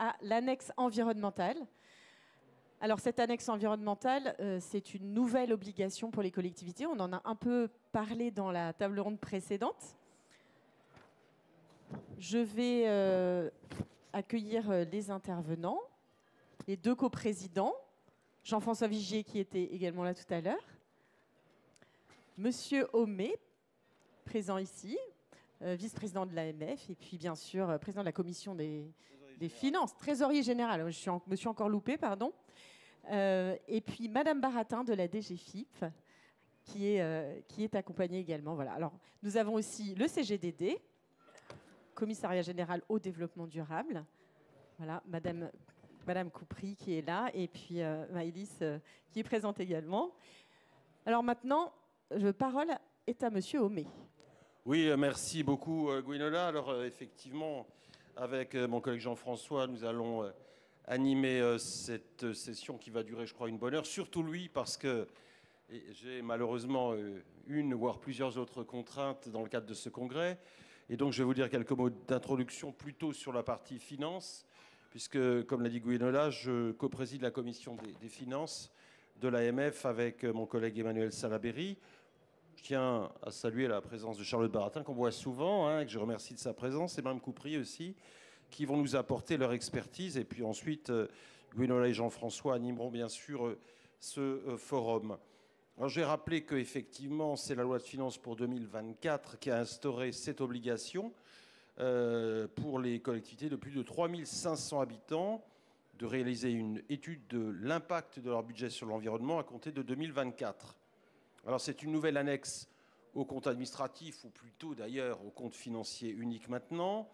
à l'annexe environnementale. Alors cette annexe environnementale, c'est une nouvelle obligation pour les collectivités. On en a un peu parlé dans la table ronde précédente. Je vais accueillir les intervenants, les deux coprésidents, Jean-François Vigier qui était également là tout à l'heure, Monsieur Homé, présent ici, vice-président de l'AMF, et puis bien sûr président de la commission des finances, trésorier général, me suis encore loupé, pardon. Et puis Madame Baratin de la DGFiP, qui est accompagnée également. Voilà. Alors, nous avons aussi le CGDD, Commissariat général au développement durable. Voilà, Madame Coupry qui est là, et puis Maëlys qui est présente également. Alors maintenant, la parole est à Monsieur Homé. Oui, merci beaucoup Gwenola. Alors effectivement, avec mon collègue Jean-François, nous allons animer cette session qui va durer, je crois, une bonne heure. Surtout lui, parce que j'ai malheureusement une, voire plusieurs autres contraintes dans le cadre de ce congrès. Et donc, je vais vous dire quelques mots d'introduction plutôt sur la partie finance, puisque, comme l'a dit Gwenola, je co-préside la commission des finances de l'AMF avec mon collègue Emmanuel Salaberry. Je tiens à saluer la présence de Charlotte Baratin, qu'on voit souvent, hein, que je remercie de sa présence, et Mme Coupry aussi, qui vont nous apporter leur expertise. Et puis ensuite, Gwenola et Jean-François animeront bien sûr ce forum. Alors, je vais rappeler qu'effectivement, c'est la loi de finances pour 2024 qui a instauré cette obligation pour les collectivités de plus de 3500 habitants de réaliser une étude de l'impact de leur budget sur l'environnement à compter de 2024. Alors, c'est une nouvelle annexe au compte administratif, ou plutôt d'ailleurs au compte financier unique maintenant.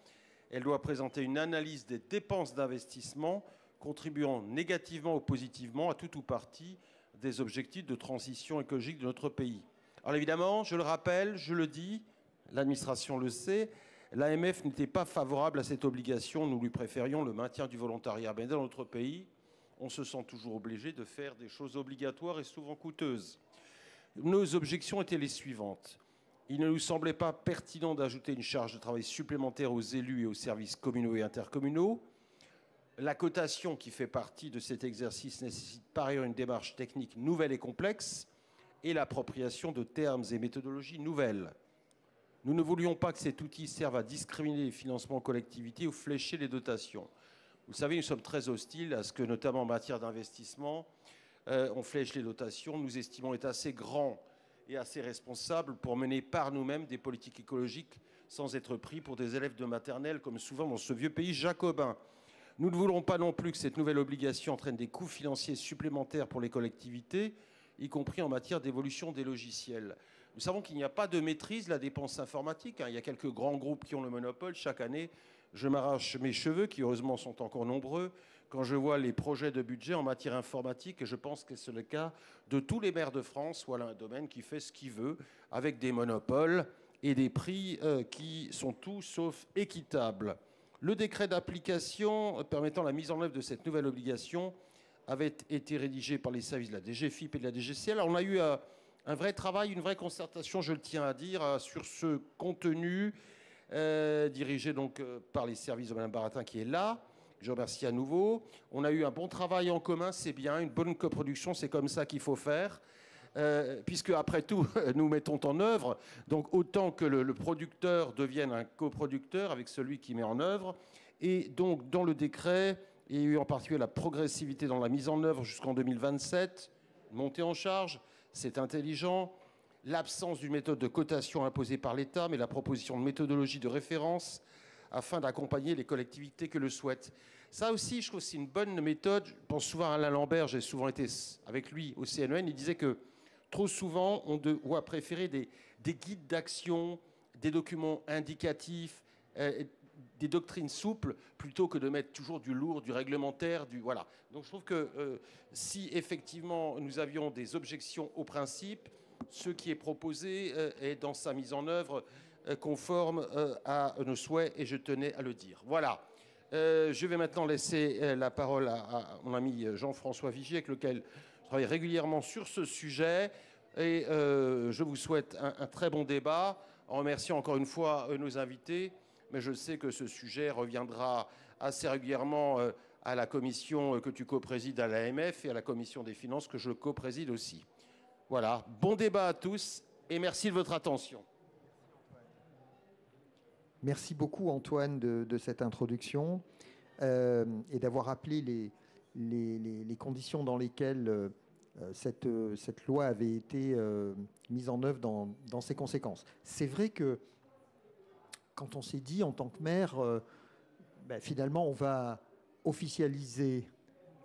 Elle doit présenter une analyse des dépenses d'investissement contribuant négativement ou positivement à tout ou partie des objectifs de transition écologique de notre pays. Alors évidemment, je le rappelle, je le dis, l'administration le sait, l'AMF n'était pas favorable à cette obligation. Nous lui préférions le maintien du volontariat. Mais dans notre pays, on se sent toujours obligé de faire des choses obligatoires et souvent coûteuses. Nos objections étaient les suivantes. Il ne nous semblait pas pertinent d'ajouter une charge de travail supplémentaire aux élus et aux services communaux et intercommunaux. La cotation qui fait partie de cet exercice nécessite par ailleurs une démarche technique nouvelle et complexe et l'appropriation de termes et méthodologies nouvelles. Nous ne voulions pas que cet outil serve à discriminer les financements aux collectivités ou flécher les dotations. Vous savez, nous sommes très hostiles à ce que, notamment en matière d'investissement, on flèche les dotations. Nous estimons être assez grands et assez responsables pour mener par nous-mêmes des politiques écologiques sans être pris pour des élèves de maternelle, comme souvent dans ce vieux pays jacobin. Nous ne voulons pas non plus que cette nouvelle obligation entraîne des coûts financiers supplémentaires pour les collectivités, y compris en matière d'évolution des logiciels. Nous savons qu'il n'y a pas de maîtrise de la dépense informatique. Il y a quelques grands groupes qui ont le monopole. Chaque année, je m'arrache mes cheveux, qui heureusement sont encore nombreux, quand je vois les projets de budget en matière informatique. Et je pense que c'est le cas de tous les maires de France. Voilà un domaine qui fait ce qu'il veut, avec des monopoles et des prix qui sont tout sauf équitables. Le décret d'application permettant la mise en œuvre de cette nouvelle obligation avait été rédigé par les services de la DGFiP et de la DGCL. Alors on a eu un vrai travail, une vraie concertation, je le tiens à dire, sur ce contenu dirigé donc par les services de Mme Baratin qui est là. Je remercie à nouveau. On a eu un bon travail en commun, c'est bien, une bonne coproduction, c'est comme ça qu'il faut faire. Puisque, après tout, nous mettons en œuvre, donc autant que le producteur devienne un coproducteur avec celui qui met en œuvre. Et donc, dans le décret, il y a eu en particulier la progressivité dans la mise en œuvre jusqu'en 2027, montée en charge, c'est intelligent, l'absence d'une méthode de cotation imposée par l'État, mais la proposition de méthodologie de référence afin d'accompagner les collectivités que le souhaitent. Ça aussi, je trouve que c'est une bonne méthode. Je pense souvent à Alain Lambert, j'ai souvent été avec lui au CNEN, il disait que trop souvent, on doit préférer des guides d'action, des documents indicatifs, des doctrines souples, plutôt que de mettre toujours du lourd, du réglementaire, voilà. Donc je trouve que si effectivement nous avions des objections au principe, ce qui est proposé est dans sa mise en œuvre conforme à nos souhaits, et je tenais à le dire. Voilà. Je vais maintenant laisser la parole à mon ami Jean-François Vigier, avec lequel je travaille régulièrement sur ce sujet. Et je vous souhaite un très bon débat, en remerciant encore une fois nos invités. Mais je sais que ce sujet reviendra assez régulièrement à la commission que tu co-présides à l'AMF et à la commission des finances que je co-préside aussi. Voilà, bon débat à tous et merci de votre attention. Merci beaucoup Antoine de cette introduction et d'avoir rappelé les conditions dans lesquelles cette loi avait été mise en œuvre dans ses conséquences. C'est vrai que quand on s'est dit en tant que maire, finalement on va officialiser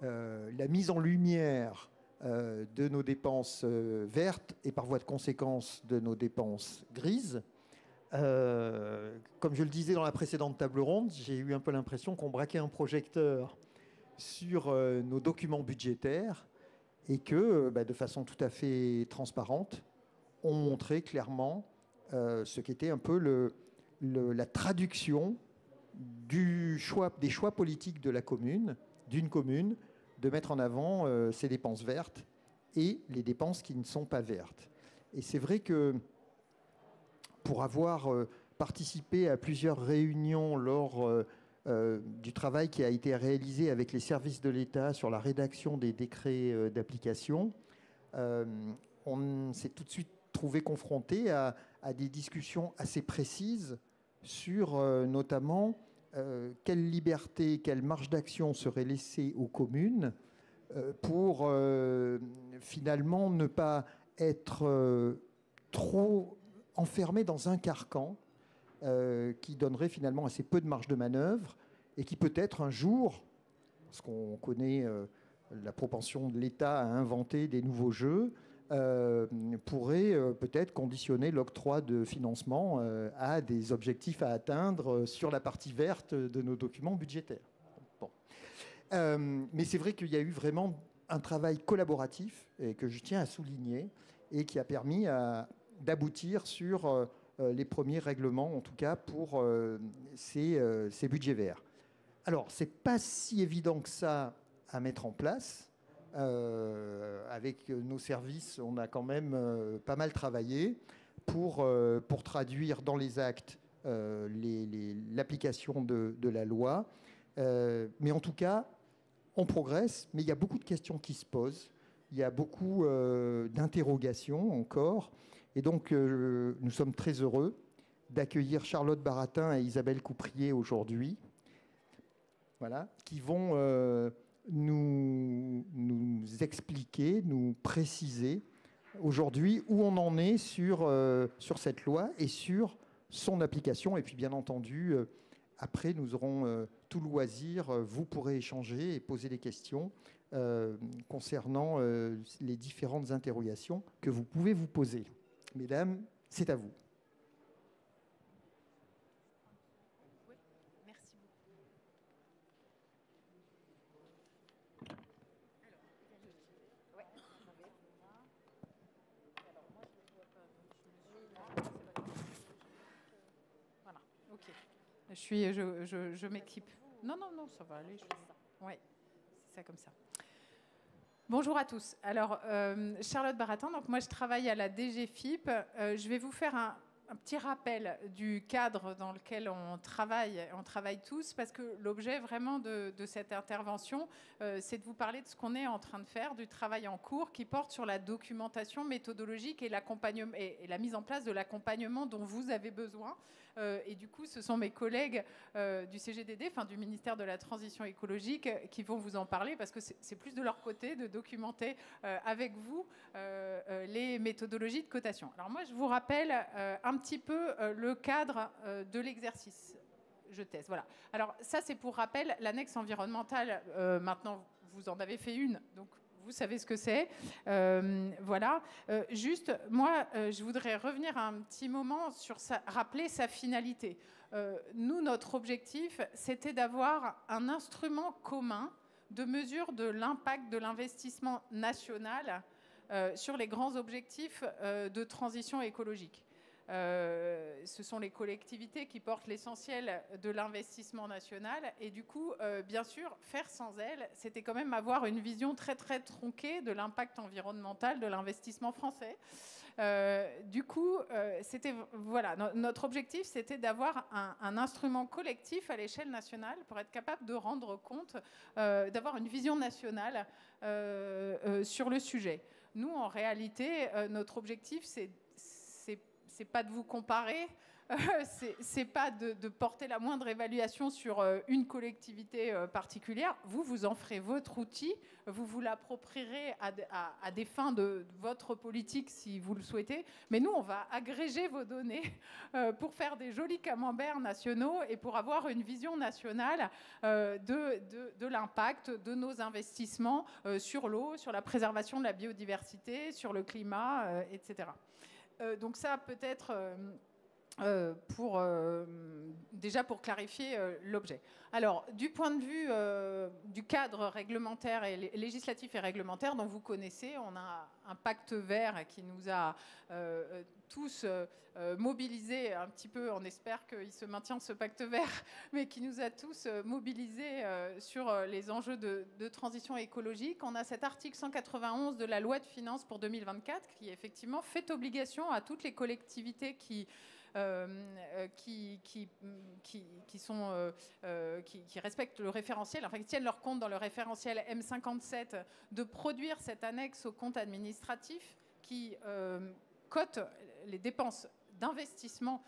la mise en lumière de nos dépenses vertes et par voie de conséquence de nos dépenses grises, comme je le disais dans la précédente table ronde, j'ai eu un peu l'impression qu'on braquait un projecteur sur nos documents budgétaires et que, de façon tout à fait transparente, on montrait clairement ce qu'était un peu la traduction des choix politiques de la commune, d'une commune, de mettre en avant ses dépenses vertes et les dépenses qui ne sont pas vertes. Et c'est vrai que pour avoir participé à plusieurs réunions lors du travail qui a été réalisé avec les services de l'État sur la rédaction des décrets d'application, on s'est tout de suite trouvé confronté à des discussions assez précises sur notamment quelle liberté, quelle marge d'action serait laissée aux communes pour finalement ne pas être trop enfermé dans un carcan qui donnerait finalement assez peu de marge de manœuvre et qui peut-être un jour, parce qu'on connaît la propension de l'État à inventer des nouveaux jeux, pourrait peut-être conditionner l'octroi de financement à des objectifs à atteindre sur la partie verte de nos documents budgétaires. Bon. Mais c'est vrai qu'il y a eu vraiment un travail collaboratif et que je tiens à souligner et qui a permis d'aboutir sur les premiers règlements, en tout cas pour ces budgets verts. Alors, ce n'est pas si évident que ça à mettre en place. Avec nos services, on a quand même pas mal travaillé pour traduire dans les actes l'application de la loi. Mais en tout cas, on progresse, mais il y a beaucoup de questions qui se posent. Il y a beaucoup d'interrogations encore. Et donc, nous sommes très heureux d'accueillir Charlotte Baratin et Isabelle Couprier aujourd'hui, voilà, qui vont nous expliquer, nous préciser aujourd'hui où on en est sur cette loi et sur son application. Et puis, bien entendu, après, nous aurons tout loisir. Vous pourrez échanger et poser des questions concernant les différentes interrogations que vous pouvez vous poser. Mesdames, c'est à vous. Oui, merci beaucoup. Voilà, ok. Je m'équipe. Non, ça va aller. Oui, c'est ça comme ça. Bonjour à tous. Alors, Charlotte Baratin, donc moi je travaille à la DGFiP. Je vais vous faire un petit rappel du cadre dans lequel on travaille tous, parce que l'objet vraiment de cette intervention, c'est de vous parler de ce qu'on est en train de faire, du travail en cours qui porte sur la documentation méthodologique et l'accompagnement et la mise en place de l'accompagnement dont vous avez besoin. Et du coup, ce sont mes collègues du CGDD, enfin du ministère de la Transition écologique, qui vont vous en parler, parce que c'est plus de leur côté de documenter avec vous les méthodologies de cotation. Alors moi, je vous rappelle un petit peu le cadre de l'exercice. Je teste, voilà. Alors ça, c'est pour rappel, l'annexe environnementale, maintenant, vous en avez fait une, donc vous savez ce que c'est. Voilà. Juste, moi, je voudrais revenir un petit moment sur rappeler sa finalité. Nous, notre objectif, c'était d'avoir un instrument commun de mesure de l'impact de l'investissement national sur les grands objectifs de transition écologique. ce sont les collectivités qui portent l'essentiel de l'investissement national. Et du coup, bien sûr, faire sans elles, c'était quand même avoir une vision très, très tronquée de l'impact environnemental de l'investissement français. Du coup, voilà, notre objectif, c'était d'avoir un instrument collectif à l'échelle nationale pour être capable de rendre compte, d'avoir une vision nationale sur le sujet. Nous, en réalité, notre objectif, c'est pas de vous comparer, c'est pas de porter la moindre évaluation sur une collectivité particulière. Vous en ferez votre outil, vous vous l'approprierez à des fins de votre politique si vous le souhaitez. Mais nous, on va agréger vos données pour faire des jolis camemberts nationaux et pour avoir une vision nationale de l'impact de nos investissements sur l'eau, sur la préservation de la biodiversité, sur le climat, etc. Donc ça, peut-être... déjà pour clarifier l'objet. Alors, du point de vue du cadre réglementaire et législatif et réglementaire dont vous connaissez, on a un pacte vert qui nous a tous mobilisés un petit peu, on espère qu'il se maintient ce pacte vert, mais qui nous a tous mobilisés sur les enjeux de transition écologique. On a cet article 191 de la loi de finances pour 2024 qui effectivement fait obligation à toutes les collectivités qui respectent le référentiel, enfin qui tiennent leur compte dans le référentiel M57, de produire cette annexe au compte administratif qui cote les dépenses d'investissement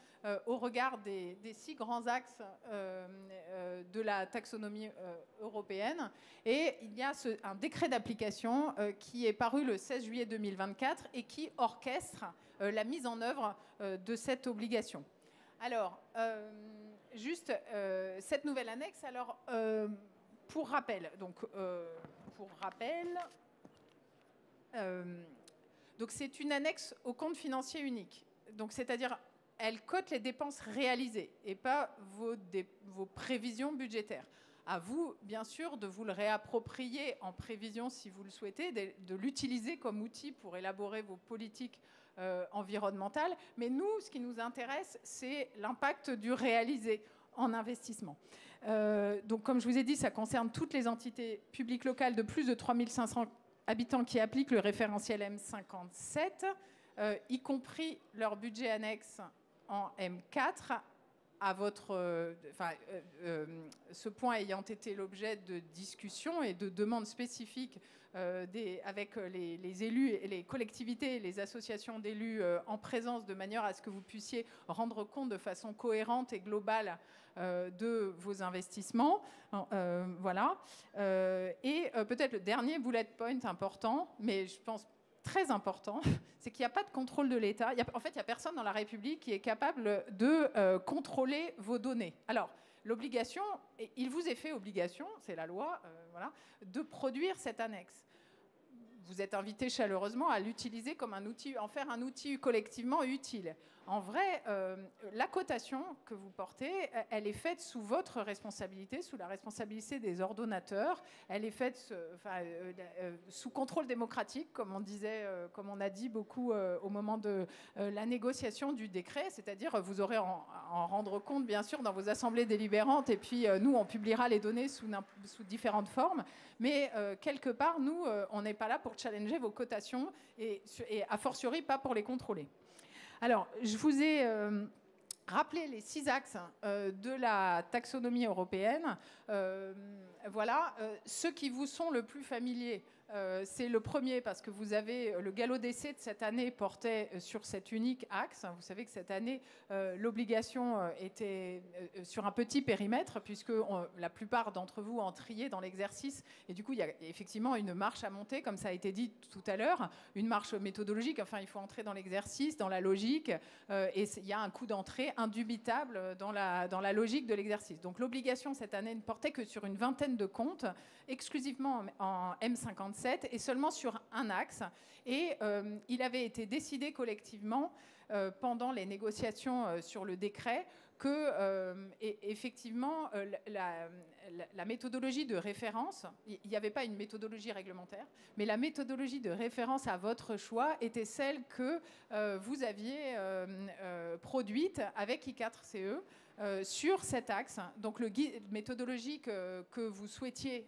au regard des 6 grands axes de la taxonomie européenne. Et il y a un décret d'application qui est paru le 16 juillet 2024 et qui orchestre la mise en œuvre de cette obligation. Alors, juste cette nouvelle annexe, alors, pour rappel, donc c'est une annexe au compte financier unique. Donc, c'est-à-dire, elle cote les dépenses réalisées et pas vos prévisions budgétaires. À vous, bien sûr, de vous le réapproprier en prévision si vous le souhaitez, de l'utiliser comme outil pour élaborer vos politiques environnementales. Mais nous, ce qui nous intéresse, c'est l'impact du réalisé en investissement. Donc, comme je vous ai dit, ça concerne toutes les entités publiques locales de plus de 3500 habitants qui appliquent le référentiel M57, y compris leur budget annexe en M4, à ce point ayant été l'objet de discussions et de demandes spécifiques avec les élus et les collectivités et les associations d'élus en présence, de manière à ce que vous puissiez rendre compte de façon cohérente et globale de vos investissements. Voilà. Et peut-être le dernier bullet point important, mais je pense très important, c'est qu'il n'y a pas de contrôle de l'État. En fait, il n'y a personne dans la République qui est capable de contrôler vos données. Alors, l'obligation, il vous est fait obligation, c'est la loi, voilà, de produire cette annexe. Vous êtes invité chaleureusement à l'utiliser comme un outil, en faire un outil collectivement utile. En vrai, la cotation que vous portez, elle est faite sous votre responsabilité, sous la responsabilité des ordonnateurs. Elle est faite sous contrôle démocratique, comme on disait, comme on a dit beaucoup au moment de la négociation du décret. C'est-à-dire, vous aurez en rendre compte, bien sûr, dans vos assemblées délibérantes. Et puis, nous, on publiera les données sous différentes formes. Mais quelque part, nous, on n'est pas là pour challenger vos cotations et a fortiori pas pour les contrôler. Alors, je vous ai rappelé les 6 axes de la taxonomie européenne. Voilà, ceux qui vous sont le plus familiers, c'est le premier parce que vous avez le galop d'essai de cette année portait sur cet unique axe. Vous savez que cette année, l'obligation était sur un petit périmètre puisque la plupart d'entre vous ont trié dans l'exercice. Et du coup, il y a effectivement une marche à monter, comme ça a été dit tout à l'heure, une marche méthodologique. Enfin, il faut entrer dans l'exercice, dans la logique. Et il y a un coût d'entrée indubitable dans la logique de l'exercice. Donc l'obligation cette année ne portait que sur une vingtaine de comptes, exclusivement en M57 et seulement sur un axe. Et il avait été décidé collectivement pendant les négociations sur le décret effectivement, la méthodologie de référence, il n'y avait pas une méthodologie réglementaire, mais la méthodologie de référence à votre choix était celle que vous aviez produite avec I4CE sur cet axe. Donc le guide méthodologique que vous souhaitiez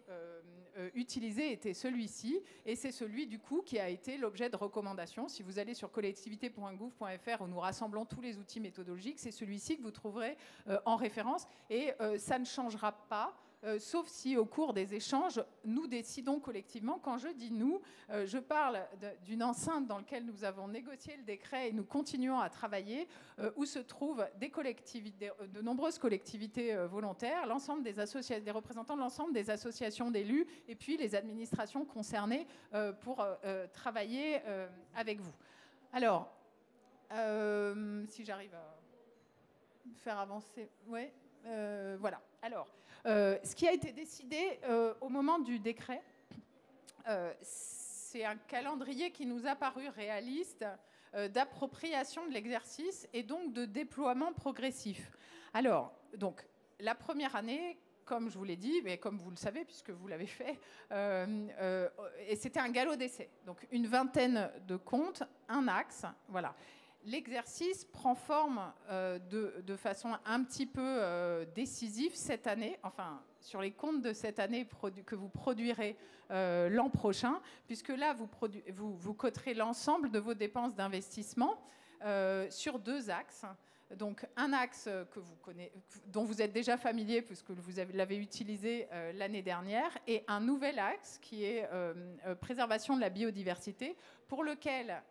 utiliser était celui-ci, et c'est celui du coup qui a été l'objet de recommandations. Si vous allez sur collectivité.gouv.fr où nous rassemblons tous les outils méthodologiques, c'est celui-ci que vous trouverez en référence, et ça ne changera pas. Sauf si au cours des échanges, nous décidons collectivement. Quand je dis nous, je parle d'une enceinte dans laquelle nous avons négocié le décret et nous continuons à travailler, où se trouvent des collectivités, de nombreuses collectivités volontaires, l'ensemble des associations, des représentants de l'ensemble des associations d'élus, et puis les administrations concernées pour travailler avec vous. Alors, si j'arrive à faire avancer, ouais, voilà. Alors. Ce qui a été décidé au moment du décret, c'est un calendrier qui nous a paru réaliste d'appropriation de l'exercice et donc de déploiement progressif. Alors, donc, la première année, comme je vous l'ai dit, mais comme vous le savez puisque vous l'avez fait, et c'était un galop d'essai. Donc, une vingtaine de comptes, un axe, voilà. L'exercice prend forme de façon un petit peu décisive cette année, enfin sur les comptes de cette année que vous produirez l'an prochain, puisque là vous coterez l'ensemble de vos dépenses d'investissement sur deux axes. Donc un axe que vous connaissez, dont vous êtes déjà familier puisque vous l'avez utilisé l'année dernière, et un nouvel axe qui est préservation de la biodiversité, pour lequel,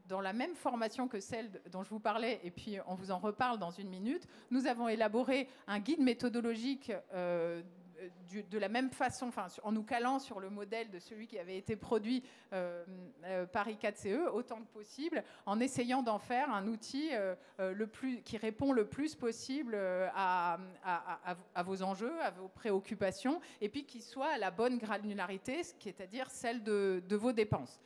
dans la même formation que celle dont je vous parlais, et puis on vous en reparle dans une minute, nous avons élaboré un guide méthodologique de la même façon, enfin, en nous calant sur le modèle de celui qui avait été produit par I4CE, autant que possible, en essayant d'en faire un outil qui répond le plus possible à vos enjeux, à vos préoccupations, et puis qui soit à la bonne granularité, c'est-à-dire celle de vos dépenses.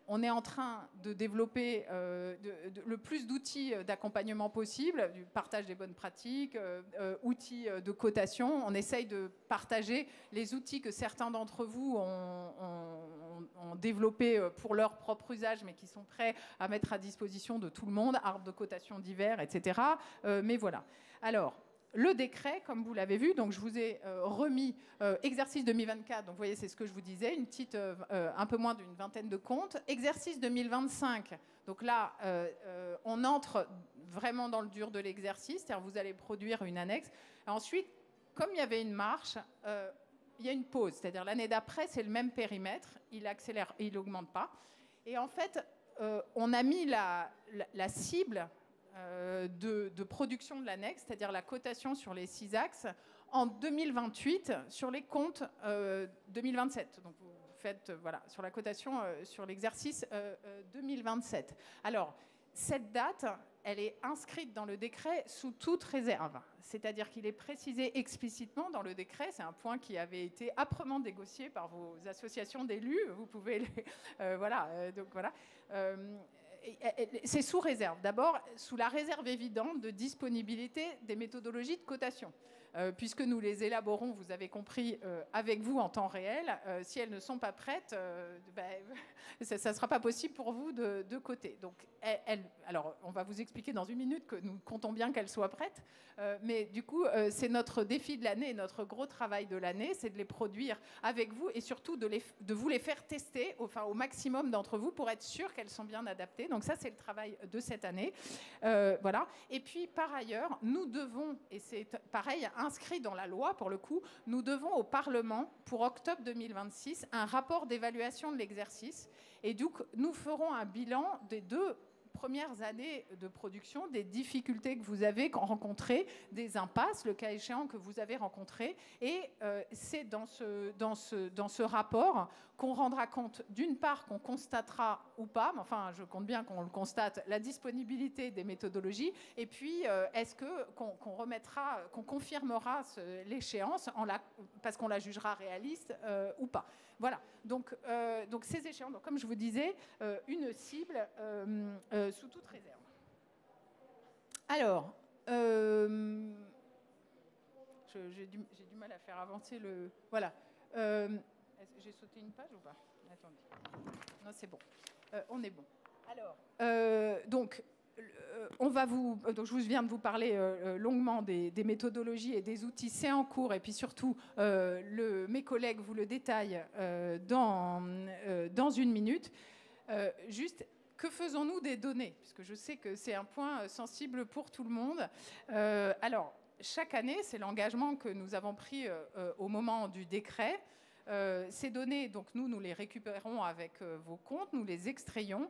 On est en train de développer le plus d'outils d'accompagnement possible, du partage des bonnes pratiques, outils de cotation. On essaye de partager les outils que certains d'entre vous ont développés pour leur propre usage, mais qui sont prêts à mettre à disposition de tout le monde, arbres de cotation divers, etc. Mais voilà. Alors, le décret, comme vous l'avez vu, donc je vous ai remis exercice 2024, donc vous voyez, c'est ce que je vous disais, une petite, un peu moins d'une vingtaine de comptes. Exercice 2025, donc là, on entre vraiment dans le dur de l'exercice, c'est-à-dire vous allez produire une annexe. Et ensuite, comme il y avait une marche, il y a une pause, c'est-à-dire l'année d'après, c'est le même périmètre, il accélère, il n'augmente pas. Et en fait, on a mis la cible de production de l'annexe, c'est-à-dire la cotation sur les 6 axes, en 2028 sur les comptes 2027. Donc vous faites voilà, sur la cotation sur l'exercice 2027. Alors, cette date, elle est inscrite dans le décret sous toute réserve. C'est-à-dire qu'il est précisé explicitement dans le décret, c'est un point qui avait été âprement négocié par vos associations d'élus, vous pouvez les... voilà, donc voilà. C'est sous réserve. D'abord, sous la réserve évidente de disponibilité des méthodologies de cotation. Puisque nous les élaborons, vous avez compris, avec vous en temps réel. Si elles ne sont pas prêtes, ça ne sera pas possible pour vous de coter. Donc, alors, on va vous expliquer dans une minute que nous comptons bien qu'elles soient prêtes. Mais du coup, c'est notre défi de l'année, notre gros travail de l'année, c'est de les produire avec vous et surtout de vous les faire tester au maximum d'entre vous pour être sûr qu'elles sont bien adaptées. Donc ça, c'est le travail de cette année. Voilà. Et puis, par ailleurs, nous devons, et c'est pareil, inscrit dans la loi pour le coup, nous devons au Parlement, pour octobre 2026, un rapport d'évaluation de l'exercice. Et donc, nous ferons un bilan des 2 premières années de production, des difficultés que vous avez rencontrées, des impasses, le cas échéant, que vous avez rencontrées. Et c'est dans ce rapport qu'on rendra compte, d'une part, qu'on constatera ou pas, mais enfin, je compte bien qu'on le constate, la disponibilité des méthodologies, et puis est-ce qu'on remettra, qu'on confirmera l'échéance parce qu'on la jugera réaliste ou pas. Voilà, donc ces échéances, donc, comme je vous disais, une cible sous toute réserve. Alors, j'ai du mal à faire avancer le... Voilà. J'ai sauté une page ou pas? Attendez. Non, c'est bon. On est bon. Alors, donc je viens de vous parler longuement des méthodologies et des outils. C'est en cours. Et puis surtout, mes collègues vous le détaillent dans une minute. Juste, que faisons-nous des données? Puisque je sais que c'est un point sensible pour tout le monde. Alors, chaque année, c'est l'engagement que nous avons pris au moment du décret. Ces données, donc nous les récupérons avec vos comptes, nous les extrayons.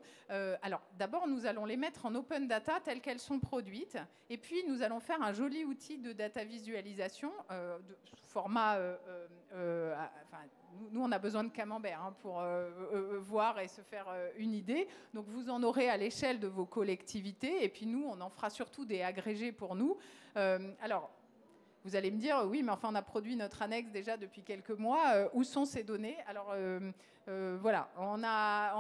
Alors d'abord, nous allons les mettre en open data telles qu'elles sont produites, et puis nous allons faire un joli outil de data visualisation sous format. Nous, on a besoin de camembert pour voir et se faire une idée. Donc vous en aurez à l'échelle de vos collectivités, et puis nous, on en fera surtout des agrégés pour nous. Alors. Vous allez me dire, oui, mais enfin, on a produit notre annexe déjà depuis quelques mois. Où sont ces données? Alors, voilà, on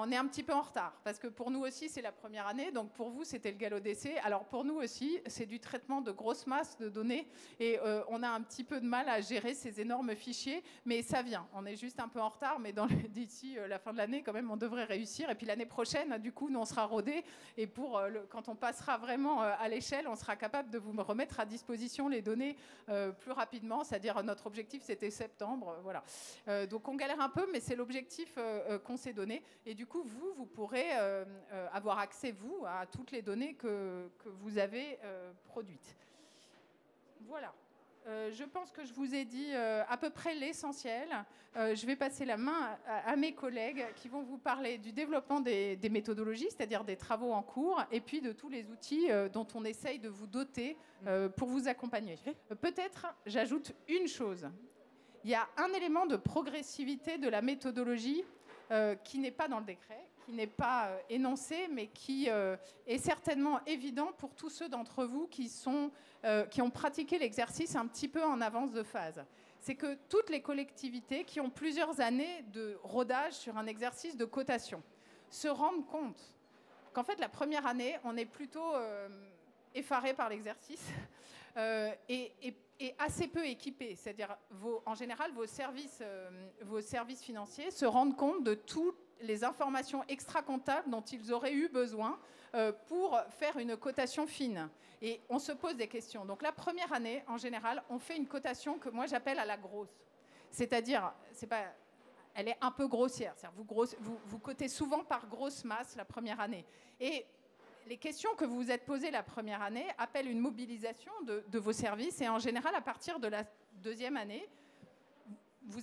est un petit peu en retard, parce que pour nous aussi, c'est la première année. Donc, pour vous, c'était le galop d'essai. Alors, pour nous aussi, c'est du traitement de grosses masses de données. Et on a un petit peu de mal à gérer ces énormes fichiers. Mais ça vient. On est juste un peu en retard. Mais d'ici la fin de l'année, quand même, on devrait réussir. Et puis, l'année prochaine, du coup, nous, on sera rodés. Et quand on passera vraiment à l'échelle, on sera capable de vous remettre à disposition les données plus rapidement, c'est-à-dire notre objectif c'était septembre, voilà. Donc on galère un peu, mais c'est l'objectif qu'on s'est donné. Et du coup, vous pourrez avoir accès, vous, à toutes les données que vous avez produites. Voilà. Je pense que je vous ai dit à peu près l'essentiel. Je vais passer la main à mes collègues qui vont vous parler du développement des méthodologies, c'est-à-dire des travaux en cours, et puis de tous les outils dont on essaye de vous doter pour vous accompagner. Peut-être, j'ajoute une chose. Il y a un élément de progressivité de la méthodologie qui n'est pas dans le décret, qui n'est pas énoncé, mais qui est certainement évident pour tous ceux d'entre vous qui ont pratiqué l'exercice un petit peu en avance de phase. C'est que toutes les collectivités qui ont plusieurs années de rodage sur un exercice de cotation se rendent compte qu'en fait, la première année, on est plutôt effaré par l'exercice et assez peu équipé. C'est-à-dire, en général, vos services financiers se rendent compte de toutes les informations extra-comptables dont ils auraient eu besoin pour faire une cotation fine. Et on se pose des questions. Donc la première année, en général, on fait une cotation que moi j'appelle à la grosse. C'est-à-dire, elle est un peu grossière. Vous cotez souvent par grosse masse la première année. Et les questions que vous vous êtes posées la première année appellent une mobilisation de vos services. Et en général, à partir de la deuxième année, vous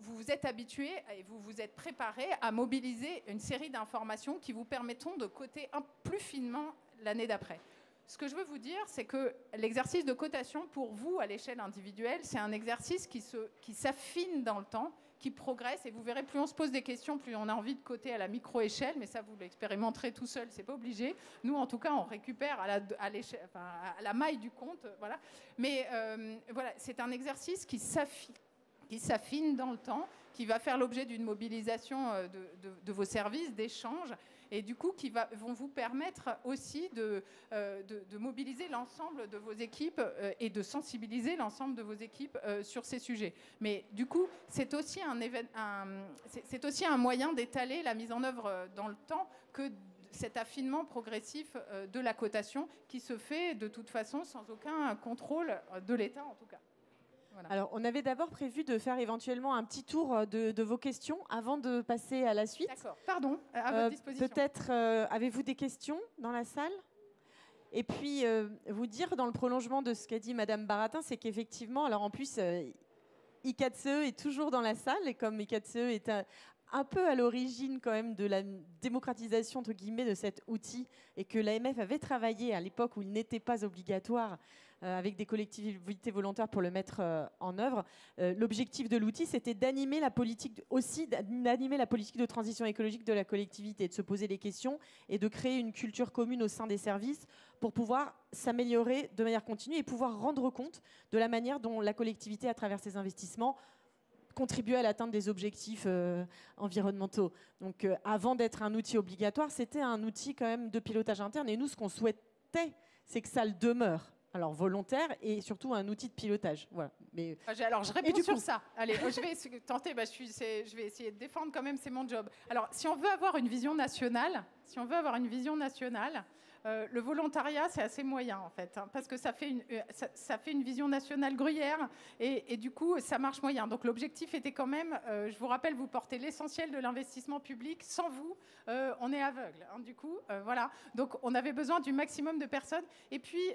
vous êtes habitué et vous vous êtes préparé à mobiliser une série d'informations qui vous permettront de coter plus finement l'année d'après. Ce que je veux vous dire, c'est que l'exercice de cotation, pour vous, à l'échelle individuelle, c'est un exercice qui s'affine dans le temps, qui progresse. Et vous verrez, plus on se pose des questions, plus on a envie de coter à la micro-échelle. Mais ça, vous l'expérimenterez tout seul, c'est pas obligé. Nous, en tout cas, on récupère à la maille du compte. Voilà. Mais voilà, c'est un exercice qui s'affine dans le temps, qui va faire l'objet d'une mobilisation de vos services, d'échanges, et du coup qui vont vous permettre aussi de mobiliser l'ensemble de vos équipes et de sensibiliser l'ensemble de vos équipes sur ces sujets. Mais du coup, c'est aussi un moyen d'étaler la mise en œuvre dans le temps que cet affinement progressif de la cotation qui se fait de toute façon sans aucun contrôle de l'État en tout cas. Voilà. Alors, on avait d'abord prévu de faire éventuellement un petit tour de vos questions avant de passer à la suite. D'accord. Pardon, à votre disposition. Peut-être avez-vous des questions dans la salle? Et puis, vous dire, dans le prolongement de ce qu'a dit Madame Baratin, c'est qu'effectivement, alors en plus, I4CE est toujours dans la salle, et comme I4CE est un peu à l'origine quand même de la démocratisation, entre guillemets, de cet outil, et que l'AMF avait travaillé à l'époque où il n'était pas obligatoire, avec des collectivités volontaires pour le mettre en œuvre. L'objectif de l'outil, c'était d'animer la politique de transition écologique de la collectivité, de se poser des questions et de créer une culture commune au sein des services pour pouvoir s'améliorer de manière continue et pouvoir rendre compte de la manière dont la collectivité, à travers ses investissements, contribuer à l'atteinte des objectifs environnementaux. Donc avant d'être un outil obligatoire, c'était un outil quand même de pilotage interne. Et nous, ce qu'on souhaitait, c'est que ça le demeure. Alors volontaire et surtout un outil de pilotage. Voilà. Mais alors je réponds sur ça. Allez, je vais tenter. Je vais essayer de défendre quand même. C'est mon job. Alors, si on veut avoir une vision nationale, le volontariat, c'est assez moyen, en fait, hein, parce que ça fait une vision nationale gruyère, et du coup, ça marche moyen. Donc, l'objectif était quand même, je vous rappelle, vous portez l'essentiel de l'investissement public. Sans vous, on est aveugle. Hein, du coup, voilà. Donc, on avait besoin du maximum de personnes. Et puis,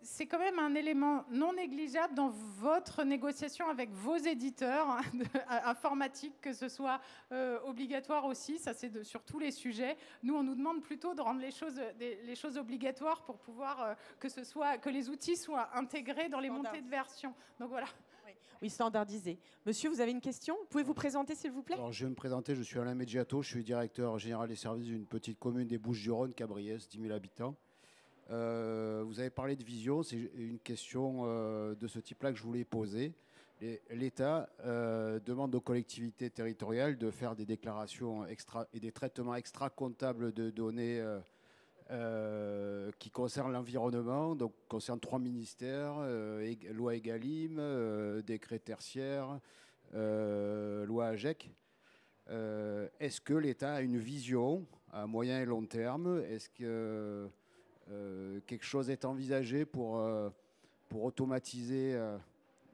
c'est quand même un élément non négligeable dans votre négociation avec vos éditeurs hein, informatiques, que ce soit obligatoire aussi. Ça, c'est sur tous les sujets. Nous, on nous demande plutôt de rendre les choses obligatoires pour pouvoir que les outils soient intégrés dans les montées de version. Donc voilà. Oui, standardisé. Monsieur, vous avez une question? Pouvez vous présenter, s'il vous plaît? Alors, je vais me présenter. Je suis Alain Medgiato. Je suis directeur général des services d'une petite commune des Bouches-du-Rhône, Cabriès, 10 000 habitants. Vous avez parlé de vision. C'est une question de ce type-là que je voulais poser. L'État demande aux collectivités territoriales de faire des déclarations et des traitements extra-comptables de données qui concernent l'environnement, donc concernent 3 ministères, loi Egalim, décret tertiaire, loi AGEC. Est-ce que l'État a une vision à moyen et long terme? Est-ce que quelque chose est envisagé pour automatiser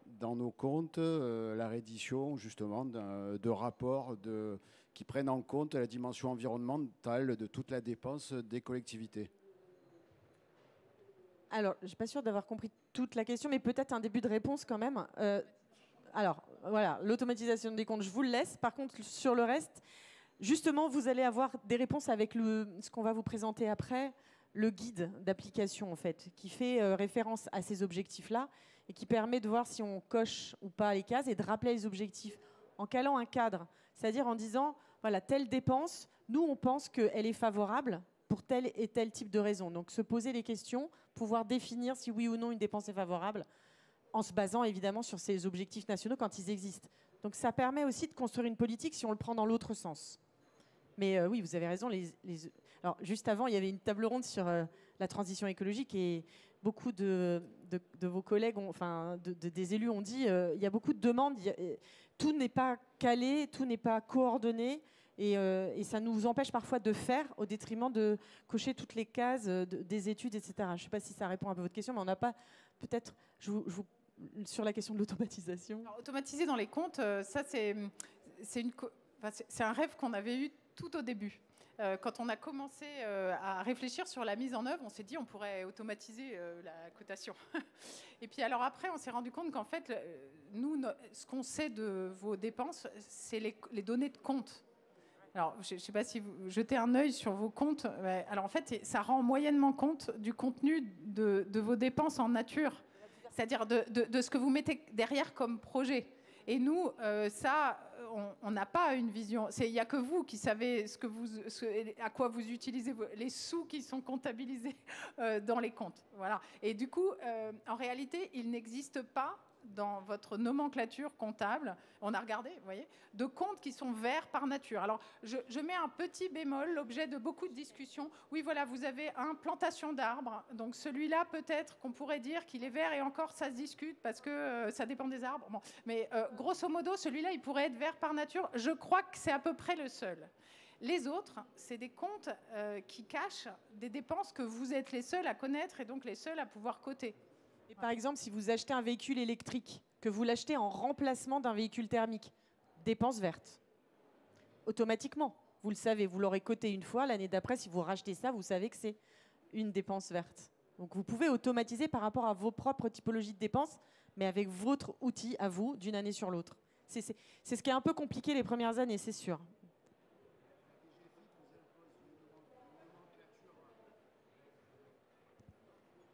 dans nos comptes la reddition justement de rapports qui prennent en compte la dimension environnementale de toute la dépense des collectivités? Alors, je ne suis pas sûre d'avoir compris toute la question, mais peut-être un début de réponse quand même. Alors, voilà, l'automatisation des comptes, je vous le laisse. Par contre, sur le reste, justement, vous allez avoir des réponses avec ce qu'on va vous présenter après, le guide d'application, en fait, qui fait référence à ces objectifs-là et qui permet de voir si on coche ou pas les cases et de rappeler les objectifs en calant un cadre. C'est-à-dire en disant, voilà, telle dépense, nous, on pense qu'elle est favorable pour tel et tel type de raison. Donc, se poser les questions, pouvoir définir si oui ou non une dépense est favorable, en se basant évidemment sur ces objectifs nationaux quand ils existent. Donc, ça permet aussi de construire une politique si on le prend dans l'autre sens. Mais oui, vous avez raison. Alors, juste avant, il y avait une table ronde sur la transition écologique et beaucoup de vos collègues, des élus ont dit il y a beaucoup de demandes, tout n'est pas calé, tout n'est pas coordonné et ça nous empêche parfois de faire au détriment de cocher toutes les cases des études, etc. Je ne sais pas si ça répond un peu à votre question, mais on n'a pas peut-être... sur la question de l'automatisation. Automatiser dans les comptes, ça c'est un rêve qu'on avait eu tout au début. Quand on a commencé à réfléchir sur la mise en œuvre, on s'est dit on pourrait automatiser la cotation. Et puis alors après, on s'est rendu compte qu'en fait, nous, ce qu'on sait de vos dépenses, c'est les données de compte. Alors, je ne sais pas si vous jetez un œil sur vos comptes. Alors en fait, ça rend moyennement compte du contenu de vos dépenses en nature, c'est-à-dire de ce que vous mettez derrière comme projet. Et nous, on n'a pas une vision. Il n'y a que vous qui savez à quoi vous utilisez les sous qui sont comptabilisés dans les comptes. Voilà. Et du coup, en réalité, il n'existe pas dans votre nomenclature comptable, on a regardé, vous voyez, de comptes qui sont verts par nature. Alors, je mets un petit bémol, l'objet de beaucoup de discussions. Oui, voilà, vous avez un plantation d'arbres, donc celui-là, peut-être qu'on pourrait dire qu'il est vert, et encore, ça se discute, parce que ça dépend des arbres. Bon. Mais grosso modo, celui-là, il pourrait être vert par nature. Je crois que c'est à peu près le seul. Les autres, c'est des comptes qui cachent des dépenses que vous êtes les seuls à connaître, et donc les seuls à pouvoir coter. Et par exemple, si vous achetez un véhicule électrique, que vous l'achetez en remplacement d'un véhicule thermique, dépense verte. Automatiquement, vous le savez, vous l'aurez coté une fois, l'année d'après, si vous rachetez ça, vous savez que c'est une dépense verte. Donc vous pouvez automatiser par rapport à vos propres typologies de dépenses, mais avec votre outil à vous, d'une année sur l'autre. C'est ce qui est un peu compliqué les premières années, c'est sûr.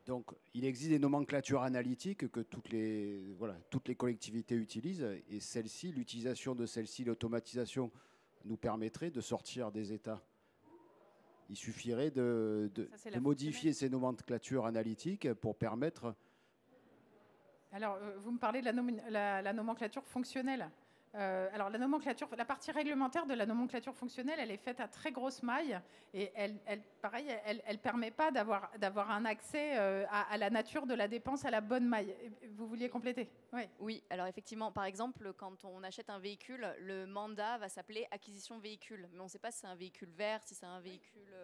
Donc, il existe des nomenclatures analytiques que toutes les collectivités utilisent, et l'utilisation de celle-ci, l'automatisation, nous permettrait de sortir des états. Il suffirait de modifier ces nomenclatures analytiques pour permettre... Alors, vous me parlez de la nomenclature fonctionnelle. Alors la nomenclature, la partie réglementaire de la nomenclature fonctionnelle, elle est faite à très grosse maille et elle permet pas d'avoir un accès à la nature de la dépense à la bonne maille. Vous vouliez compléter? Oui. Oui, alors effectivement, par exemple, quand on achète un véhicule, le mandat va s'appeler acquisition véhicule, mais on ne sait pas si c'est un véhicule vert, si c'est un véhicule...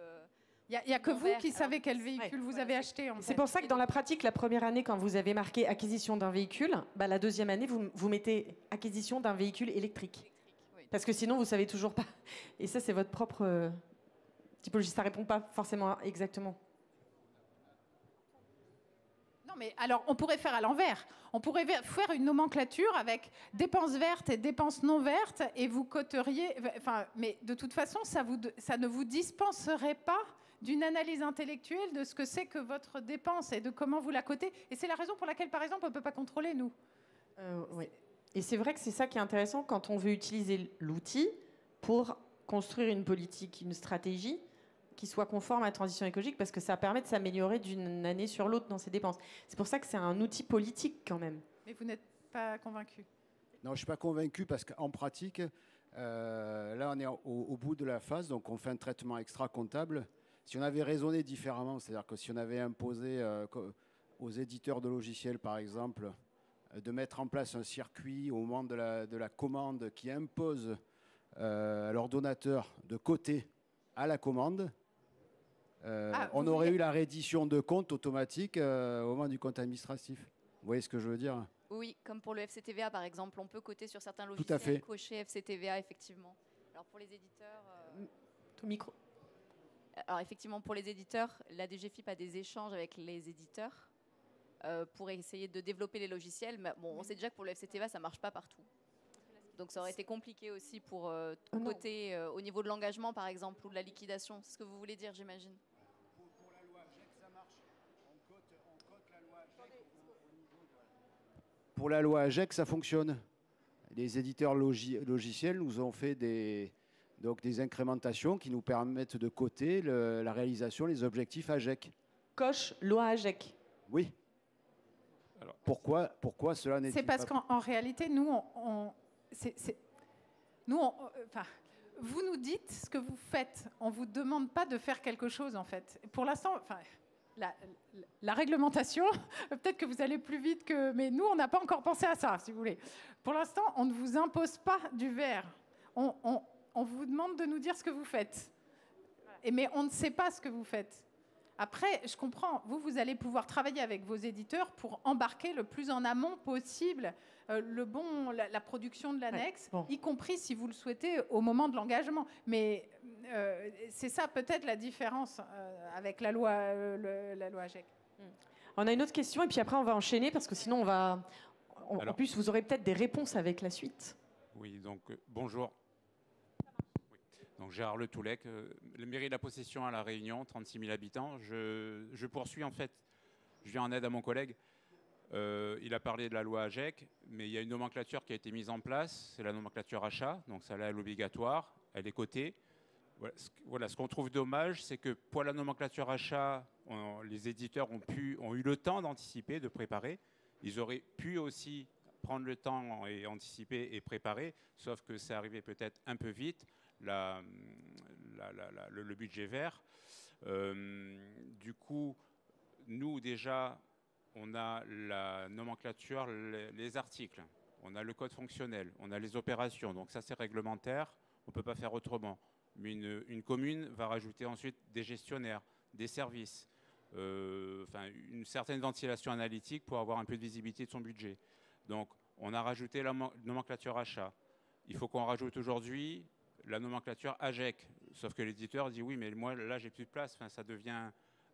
Il n'y a que vous qui savez quel véhicule vous avez acheté. C'est pour ça que dans la pratique, la première année, quand vous avez marqué acquisition d'un véhicule, bah, la deuxième année, vous mettez acquisition d'un véhicule électrique. Oui. Parce que sinon, vous ne savez toujours pas. Et ça, c'est votre propre typologie. Ça ne répond pas forcément exactement. Non, mais alors, on pourrait faire à l'envers. On pourrait faire une nomenclature avec dépenses vertes et dépenses non vertes, et vous coteriez... Enfin, mais de toute façon, ça ne vous dispenserait pas d'une analyse intellectuelle de ce que c'est que votre dépense et de comment vous la cotez. Et c'est la raison pour laquelle, par exemple, on ne peut pas contrôler, nous. Oui. Et c'est vrai que c'est ça qui est intéressant quand on veut utiliser l'outil pour construire une politique, une stratégie qui soit conforme à la transition écologique, parce que ça permet de s'améliorer d'une année sur l'autre dans ses dépenses. C'est pour ça que c'est un outil politique quand même. Mais vous n'êtes pas convaincu? Non, je ne suis pas convaincu parce qu'en pratique, là, on est au bout de la phase, donc on fait un traitement extra-comptable. Si on avait raisonné différemment, c'est-à-dire que si on avait imposé aux éditeurs de logiciels, par exemple, de mettre en place un circuit au moment de la commande qui impose à leur donateur de coter à la commande, on aurait eu la reddition de compte automatique au moment du compte administratif. Vous voyez ce que je veux dire? Oui, comme pour le FCTVA, par exemple, on peut coter sur certains Tout à fait. logiciels, cocher FCTVA, effectivement. Alors pour les éditeurs... Ton micro. Alors effectivement, pour les éditeurs, la DGFiP a des échanges avec les éditeurs pour essayer de développer les logiciels. Mais bon, on sait déjà que pour le FCTVA, ça ne marche pas partout. Donc ça aurait été compliqué aussi pour coter au niveau de l'engagement, par exemple, ou de la liquidation. C'est ce que vous voulez dire, j'imagine. Pour la loi AGEC, ça marche. On cote la loi AGEC au niveau de... Pour la loi AGEC, ça fonctionne. Les éditeurs logiciels nous ont fait des incrémentations qui nous permettent de coter la réalisation, les objectifs AGEC. Coche loi AGEC. Oui. Alors, pourquoi cela n'est-il pas... C'est parce qu'en réalité, nous, vous nous dites ce que vous faites. On ne vous demande pas de faire quelque chose, en fait. Pour l'instant, la réglementation, peut-être que vous allez plus vite que... Mais nous, on n'a pas encore pensé à ça, si vous voulez. Pour l'instant, on ne vous impose pas du vert. On vous demande de nous dire ce que vous faites. Mais on ne sait pas ce que vous faites. Après, je comprends, vous allez pouvoir travailler avec vos éditeurs pour embarquer le plus en amont possible la production de l'annexe, y compris si vous le souhaitez au moment de l'engagement. Mais c'est ça peut-être la différence avec la loi AGEC. On a une autre question et puis après on va enchaîner parce que sinon en plus vous aurez peut-être des réponses avec la suite. Oui, donc bonjour. Donc Gérard Le Toulec, la mairie de la Possession à La Réunion, 36 000 habitants. Je poursuis en fait, je viens en aide à mon collègue. Il a parlé de la loi AGEC, mais il y a une nomenclature qui a été mise en place, c'est la nomenclature achat, donc celle-là elle est obligatoire, elle est cotée. Voilà, ce qu'on trouve dommage, c'est que pour la nomenclature achat, les éditeurs ont eu le temps d'anticiper, de préparer. Ils auraient pu aussi prendre le temps et anticiper et préparer, sauf que c'est arrivé peut-être un peu vite. Le budget vert. Du coup, nous déjà, on a la nomenclature, les articles, on a le code fonctionnel, on a les opérations, donc ça c'est réglementaire, on ne peut pas faire autrement. Mais une commune va rajouter ensuite des gestionnaires, des services, une certaine ventilation analytique pour avoir un peu de visibilité de son budget. Donc on a rajouté la nomenclature achat. Il faut qu'on rajoute aujourd'hui la nomenclature AGEC, sauf que l'éditeur dit oui, mais moi là j'ai plus de place, ça devient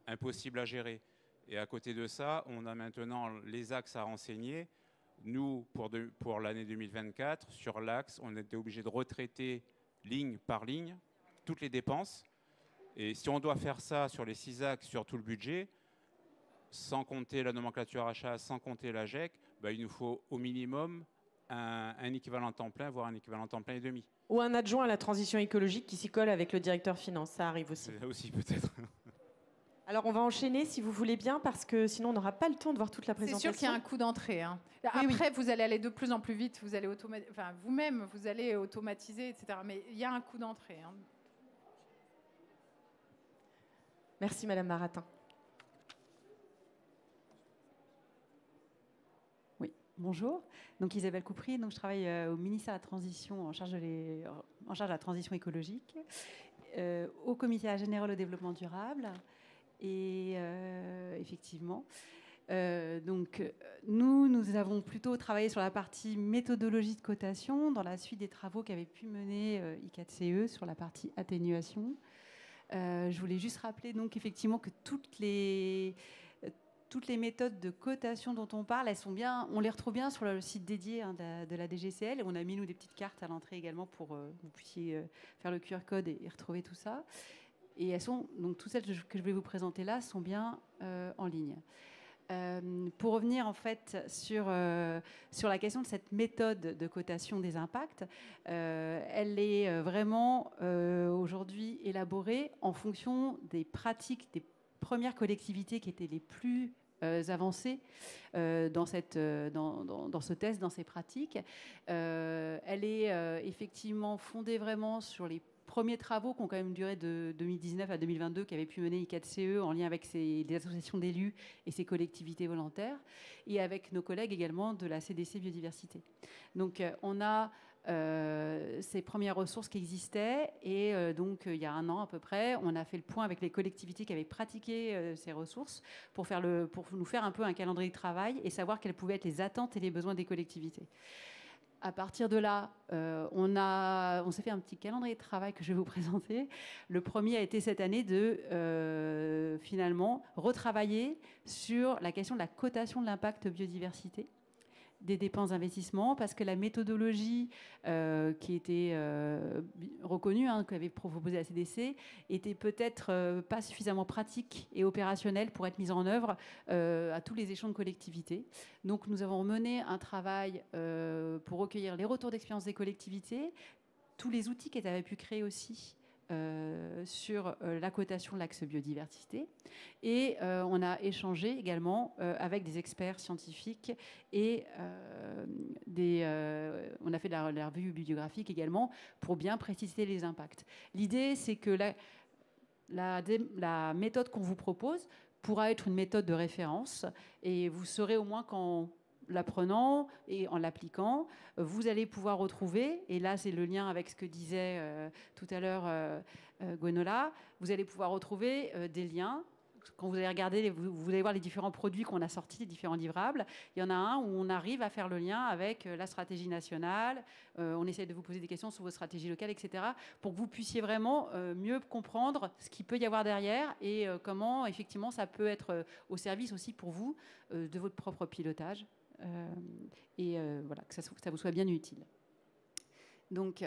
impossible à gérer. Et à côté de ça, on a maintenant les axes à renseigner. Nous, pour l'année 2024, sur l'axe, on était obligé de retraiter ligne par ligne toutes les dépenses. Et si on doit faire ça sur les 6 axes, sur tout le budget, sans compter la nomenclature achat, sans compter l'AGEC, il nous faut au minimum un équivalent temps plein, voire un équivalent temps plein et demi. Ou un adjoint à la transition écologique qui s'y colle avec le directeur finance, ça arrive aussi. C'est aussi peut-être. Alors, on va enchaîner, si vous voulez bien, parce que sinon, on n'aura pas le temps de voir toute la C'est présentation. sûr qu'il y a un coût d'entrée. Hein. Oui, Après, vous allez aller de plus en plus vite, vous allez vous-même, vous allez automatiser, etc. Mais il y a un coût d'entrée. Hein. Merci, Madame Maratin. Oui, bonjour. Donc Isabelle Coupry, donc je travaille au ministère de la Transition en charge de la transition écologique, au Comité général au développement durable. Et effectivement, nous avons plutôt travaillé sur la partie méthodologie de cotation dans la suite des travaux qu'avait pu mener I4CE sur la partie atténuation. Je voulais juste rappeler donc effectivement que toutes les méthodes de cotation dont on parle, on les retrouve bien sur le site dédié de la DGCL. Et on a mis nous des petites cartes à l'entrée également pour que vous puissiez faire le QR code et retrouver tout ça. Et elles sont, donc toutes celles que je vais vous présenter là sont bien en ligne. Pour revenir en fait sur la question de cette méthode de cotation des impacts, elle est vraiment aujourd'hui élaborée en fonction des pratiques des premières collectivités qui étaient les plus avancées dans ce test, dans ces pratiques. Elle est effectivement fondée vraiment sur les premiers travaux qui ont quand même duré de 2019 à 2022, qui avaient pu mener I4CE en lien avec les associations d'élus et ses collectivités volontaires, et avec nos collègues également de la CDC Biodiversité. Donc on a ces premières ressources qui existaient, et donc il y a un an à peu près, on a fait le point avec les collectivités qui avaient pratiqué ces ressources pour nous faire un peu un calendrier de travail et savoir quelles pouvaient être les attentes et les besoins des collectivités. À partir de là, on s'est fait un petit calendrier de travail que je vais vous présenter. Le premier a été cette année de finalement retravailler sur la question de la cotation de l'impact biodiversité des dépenses d'investissement, parce que la méthodologie qui était reconnue, qu'avait proposée la CDC, était peut-être pas suffisamment pratique et opérationnelle pour être mise en œuvre à tous les échelons de collectivités. Donc nous avons mené un travail pour recueillir les retours d'expérience des collectivités, tous les outils qu'elles avaient pu créer aussi sur la cotation de l'axe biodiversité, et on a échangé également avec des experts scientifiques et on a fait de la revue bibliographique également pour bien préciser les impacts. L'idée, c'est que la méthode qu'on vous propose pourra être une méthode de référence, et vous saurez au moins qu'en l'apprenant et en l'appliquant, vous allez pouvoir retrouver, et là c'est le lien avec ce que disait tout à l'heure Gwenola, vous allez pouvoir retrouver des liens. Quand vous allez regarder, vous allez voir les différents produits qu'on a sortis, les différents livrables. Il y en a un où on arrive à faire le lien avec la stratégie nationale. On essaie de vous poser des questions sur vos stratégies locales, etc., pour que vous puissiez vraiment mieux comprendre ce qu'il peut y avoir derrière et comment, effectivement, ça peut être au service aussi pour vous de votre propre pilotage. Voilà, que ça vous soit bien utile. Donc,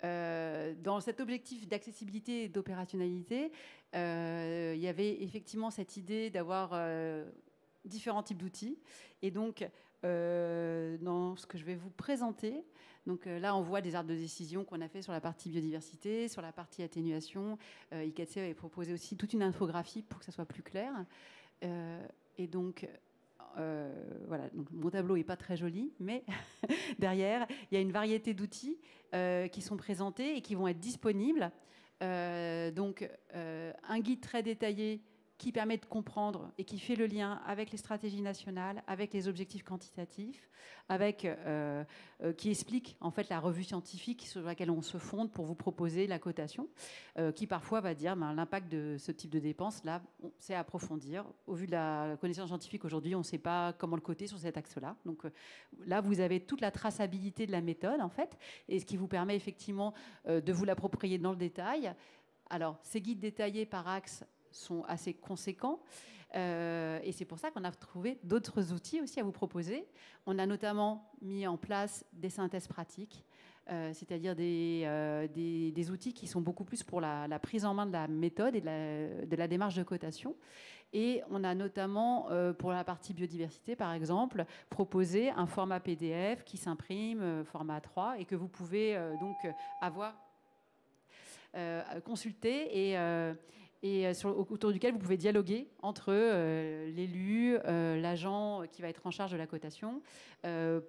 dans cet objectif d'accessibilité et d'opérationnalité, il y avait effectivement cette idée d'avoir différents types d'outils. Et donc, dans ce que je vais vous présenter, donc là, on voit des arbres de décision qu'on a fait sur la partie biodiversité, sur la partie atténuation. I4CE avait proposé aussi toute une infographie pour que ça soit plus clair. Et donc, voilà, donc mon tableau n'est pas très joli, mais derrière, il y a une variété d'outils qui sont présentés et qui vont être disponibles. Donc, un guide très détaillé qui permet de comprendre et qui fait le lien avec les stratégies nationales, avec les objectifs quantitatifs, qui explique en fait la revue scientifique sur laquelle on se fonde pour vous proposer la cotation, qui parfois va dire l'impact de ce type de dépenses, là, c'est à approfondir. Au vu de la connaissance scientifique aujourd'hui, on ne sait pas comment le coter sur cet axe-là. Donc là, vous avez toute la traçabilité de la méthode, en fait, et ce qui vous permet effectivement de vous l'approprier dans le détail. Alors, ces guides détaillés par axe sont assez conséquents. Et c'est pour ça qu'on a trouvé d'autres outils aussi à vous proposer. On a notamment mis en place des synthèses pratiques, c'est-à-dire des outils qui sont beaucoup plus pour la prise en main de la méthode et de la démarche de cotation. Et on a notamment, pour la partie biodiversité, par exemple, proposé un format PDF qui s'imprime, format A3, et que vous pouvez donc avoir consulté et autour duquel vous pouvez dialoguer entre l'élu, l'agent qui va être en charge de la cotation,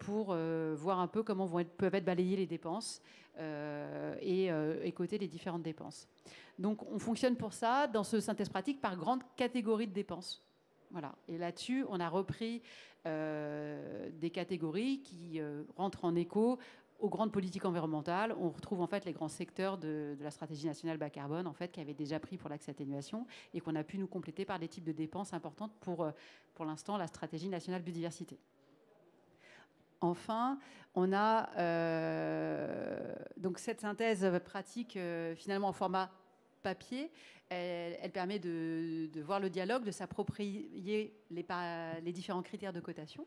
pour voir un peu comment peuvent être balayées les dépenses et coter les différentes dépenses. Donc on fonctionne pour ça, dans ce synthèse pratique, par grande catégorie de dépenses. Voilà. Et là-dessus, on a repris des catégories qui rentrent en écho aux grandes politiques environnementales. On retrouve en fait les grands secteurs de la stratégie nationale bas carbone, en fait, qui avaient déjà pris pour l'axe atténuation et qu'on a pu nous compléter par des types de dépenses importantes pour l'instant, la stratégie nationale biodiversité. Enfin, on a donc cette synthèse pratique finalement en format papier. Elle permet de voir le dialogue, de s'approprier les différents critères de cotation.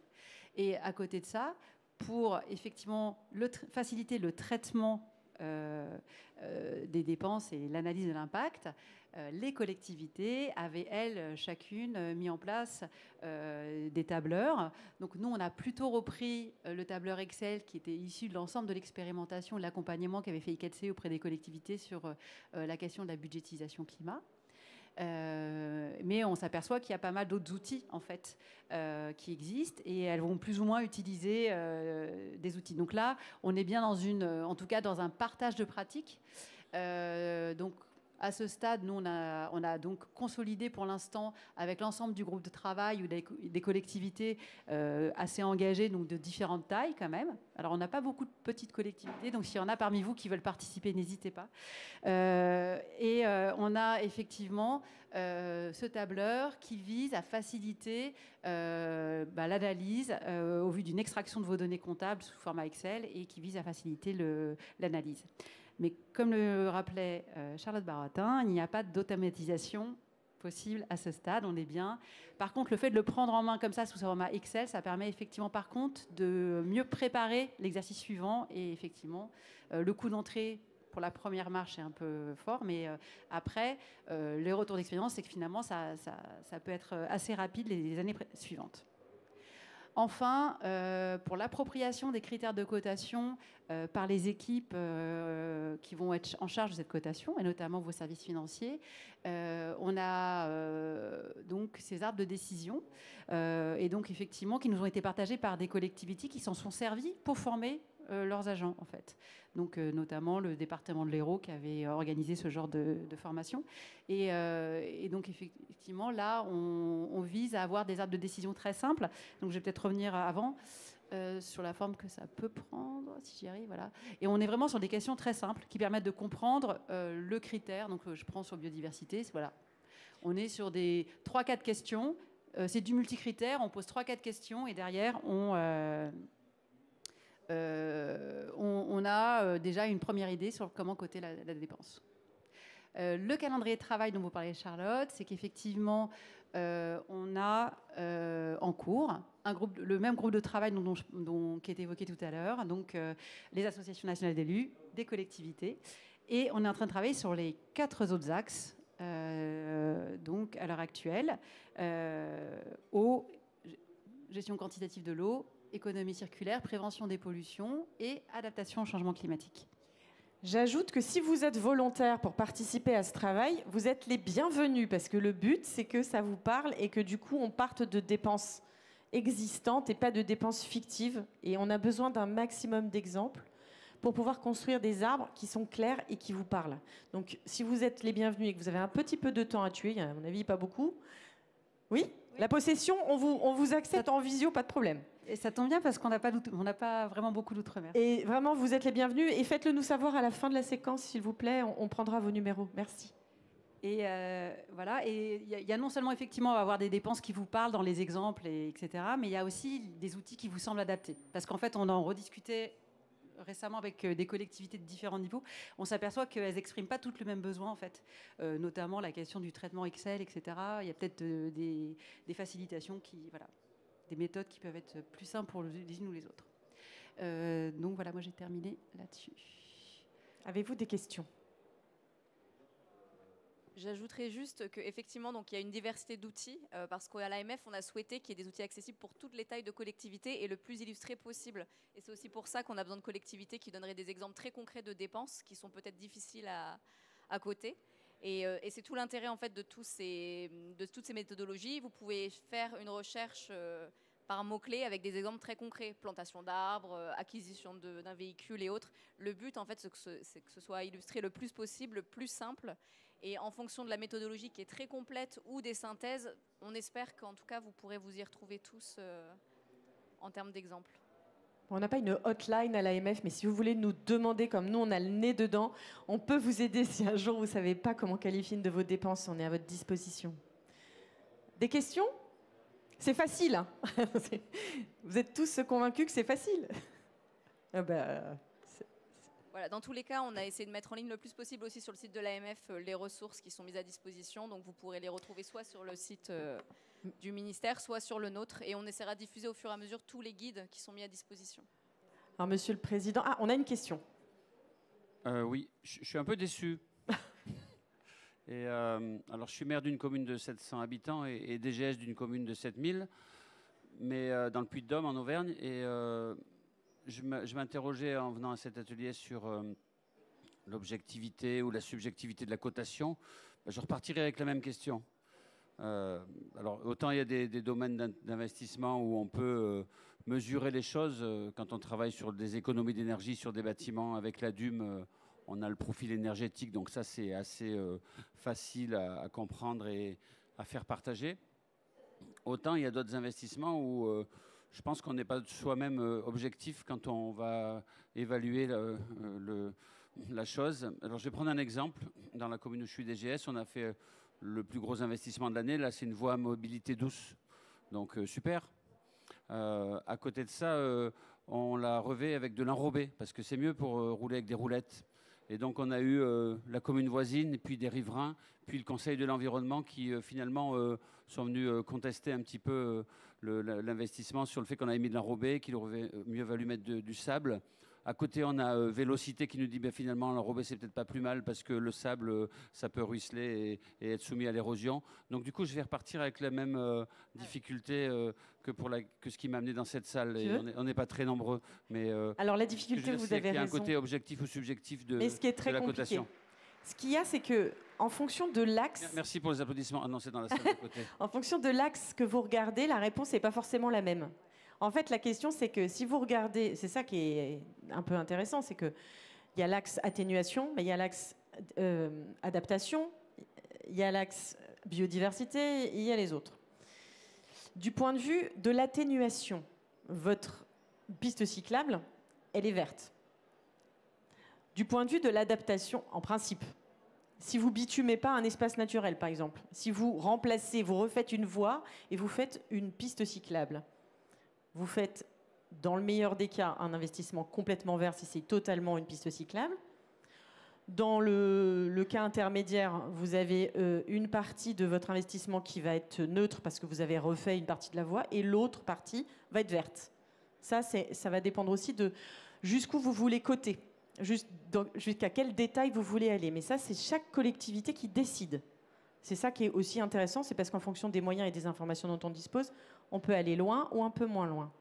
Et à côté de ça, pour effectivement faciliter le traitement des dépenses et l'analyse de l'impact, les collectivités avaient, elles, chacune mis en place des tableurs. Donc nous, on a plutôt repris le tableur Excel qui était issu de l'ensemble de l'expérimentation, de l'accompagnement qu'avait fait ICATC auprès des collectivités sur la question de la budgétisation climat. Mais on s'aperçoit qu'il y a pas mal d'autres outils en fait qui existent et elles vont plus ou moins utiliser des outils. Donc là, on est bien en tout cas dans un partage de pratiques. Donc à ce stade, nous, on a donc consolidé pour l'instant avec l'ensemble du groupe de travail ou des collectivités assez engagées, donc de différentes tailles quand même. Alors, on n'a pas beaucoup de petites collectivités, donc s'il y en a parmi vous qui veulent participer, n'hésitez pas. On a effectivement ce tableur qui vise à faciliter l'analyse au vu d'une extraction de vos données comptables sous format Excel et qui vise à faciliter l'analyse. Mais comme le rappelait Charlotte Barotin, il n'y a pas d'automatisation possible à ce stade, on est bien. Par contre, le fait de le prendre en main comme ça sous format Excel, ça permet effectivement par contre de mieux préparer l'exercice suivant et effectivement le coût d'entrée pour la première marche est un peu fort, mais après, les retours d'expérience, c'est que finalement, ça peut être assez rapide les années suivantes. Enfin, pour l'appropriation des critères de cotation par les équipes qui vont être en charge de cette cotation, et notamment vos services financiers, on a donc ces arbres de décision, et donc effectivement qui nous ont été partagés par des collectivités qui s'en sont servies pour former leurs agents, en fait. Donc, notamment le département de l'Hérault qui avait organisé ce genre de formation. Et donc, effectivement, là, on vise à avoir des arbres de décision très simples. Donc, je vais peut-être revenir avant sur la forme que ça peut prendre, si j'y arrive, voilà. Et on est vraiment sur des questions très simples qui permettent de comprendre le critère. Donc, je prends sur biodiversité, voilà. On est sur des 3-4 questions. C'est du multicritère. On pose 3-4 questions et derrière, on a déjà une première idée sur comment coter la dépense. Le calendrier de travail dont vous parlez, Charlotte, c'est qu'effectivement, on a en cours le même groupe de travail qui est évoqué tout à l'heure, donc les associations nationales d'élus, des collectivités, et on est en train de travailler sur les 4 autres axes, donc à l'heure actuelle, eau, gestion quantitative de l'eau, économie circulaire, prévention des pollutions et adaptation au changement climatique. J'ajoute que si vous êtes volontaire pour participer à ce travail, vous êtes les bienvenus parce que le but, c'est que ça vous parle et que du coup, on parte de dépenses existantes et pas de dépenses fictives. Et on a besoin d'un maximum d'exemples pour pouvoir construire des arbres qui sont clairs et qui vous parlent. Donc, si vous êtes les bienvenus et que vous avez un petit peu de temps à tuer, à mon avis, pas beaucoup. Oui ? La possession, on vous accepte en visio, pas de problème. Et ça tombe bien parce qu'on n'a pas vraiment beaucoup d'outre-mer. Et vraiment, vous êtes les bienvenus. Et faites-le nous savoir à la fin de la séquence, s'il vous plaît. On prendra vos numéros. Merci. Et voilà. Et il y a non seulement effectivement avoir des dépenses qui vous parlent dans les exemples, etc., mais il y a aussi des outils qui vous semblent adaptés. Parce qu'en fait, on en rediscutait récemment avec des collectivités de différents niveaux, on s'aperçoit qu'elles n'expriment pas toutes le même besoin, en fait. Notamment la question du traitement Excel, etc. Il y a peut-être des facilitations voilà, des méthodes qui peuvent être plus simples pour les unes ou les autres. Donc voilà, moi j'ai terminé là-dessus. Avez-vous des questions ? J'ajouterais juste qu'effectivement, il y a une diversité d'outils, parce qu'à l'AMF, on a souhaité qu'il y ait des outils accessibles pour toutes les tailles de collectivités et le plus illustrés possible. Et c'est aussi pour ça qu'on a besoin de collectivités qui donneraient des exemples très concrets de dépenses qui sont peut-être difficiles à coter. Et c'est tout l'intérêt en fait de toutes ces méthodologies. Vous pouvez faire une recherche par mots-clés avec des exemples très concrets, plantation d'arbres, acquisition d'un véhicule et autres. Le but en fait c'est que ce soit illustré le plus possible, le plus simple. Et en fonction de la méthodologie qui est très complète ou des synthèses, on espère qu'en tout cas vous pourrez vous y retrouver tous en termes d'exemples. On n'a pas une hotline à l'AMF, mais si vous voulez nous demander, comme nous on a le nez dedans, on peut vous aider si un jour vous ne savez pas comment qualifier une de vos dépenses, on est à votre disposition. Des questions ? C'est facile, hein. Vous êtes tous convaincus que c'est facile. Voilà, dans tous les cas, on a essayé de mettre en ligne le plus possible aussi sur le site de l'AMF les ressources qui sont mises à disposition. Donc vous pourrez les retrouver soit sur le site du ministère, soit sur le nôtre. Et on essaiera de diffuser au fur et à mesure tous les guides qui sont mis à disposition. Alors, Monsieur le Président, on a une question. Oui, je suis un peu déçu. Alors, je suis maire d'une commune de 700 habitants et DGS d'une commune de 7000, mais dans le Puy-de-Dôme, en Auvergne. Et je m'interrogeais en venant à cet atelier sur l'objectivité ou la subjectivité de la cotation. Je repartirai avec la même question. Alors, autant il y a des domaines d'investissement où on peut mesurer les choses. Quand on travaille sur des économies d'énergie sur des bâtiments avec la DUM, on a le profil énergétique. Donc ça, c'est assez facile à comprendre et à faire partager. Autant il y a d'autres investissements où je pense qu'on n'est pas soi-même objectif quand on va évaluer la chose. Alors, je vais prendre un exemple. Dans la commune où je suis DGS, on a fait le plus gros investissement de l'année. Là, c'est une voie à mobilité douce. Donc, super. À côté de ça, on l'a revêt avec de l'enrobé parce que c'est mieux pour rouler avec des roulettes. Et donc, on a eu la commune voisine, puis des riverains, puis le conseil de l'environnement qui, finalement, sont venus contester un petit peu l'investissement sur le fait qu'on avait mis de l'enrobé, qu'il aurait mieux valu mettre du sable. À côté, on a Vélocité qui nous dit finalement l'enrobé, c'est peut-être pas plus mal parce que le sable, ça peut ruisseler et être soumis à l'érosion. Donc, du coup, je vais repartir avec la même difficulté que ce qui m'a amené dans cette salle. Et on n'est pas très nombreux. Mais, alors, la difficulté, vous avez raison. Il y a un côté objectif ou subjectif de mais ce qui est très la compliqué. Cotation. Ce qu'il y a, c'est que en fonction de l'axe... Merci pour les applaudissements. Ah non, c'est dans la salle de côté. En fonction de l'axe que vous regardez, la réponse n'est pas forcément la même. En fait, la question, c'est que si vous regardez... C'est ça qui est un peu intéressant, c'est qu'il y a l'axe atténuation, mais il y a l'axe adaptation, il y a l'axe biodiversité, et il y a les autres. Du point de vue de l'atténuation, votre piste cyclable, elle est verte. Du point de vue de l'adaptation, en principe, si vous bitumez pas un espace naturel, par exemple, si vous remplacez, vous refaites une voie et vous faites une piste cyclable, vous faites, dans le meilleur des cas, un investissement complètement vert si c'est totalement une piste cyclable. Dans le cas intermédiaire, vous avez une partie de votre investissement qui va être neutre parce que vous avez refait une partie de la voie et l'autre partie va être verte. Ça va dépendre aussi de jusqu'où vous voulez coter. Jusqu'à quel détail vous voulez aller. Mais ça, c'est chaque collectivité qui décide. C'est ça qui est aussi intéressant, c'est parce qu'en fonction des moyens et des informations dont on dispose, on peut aller loin ou un peu moins loin.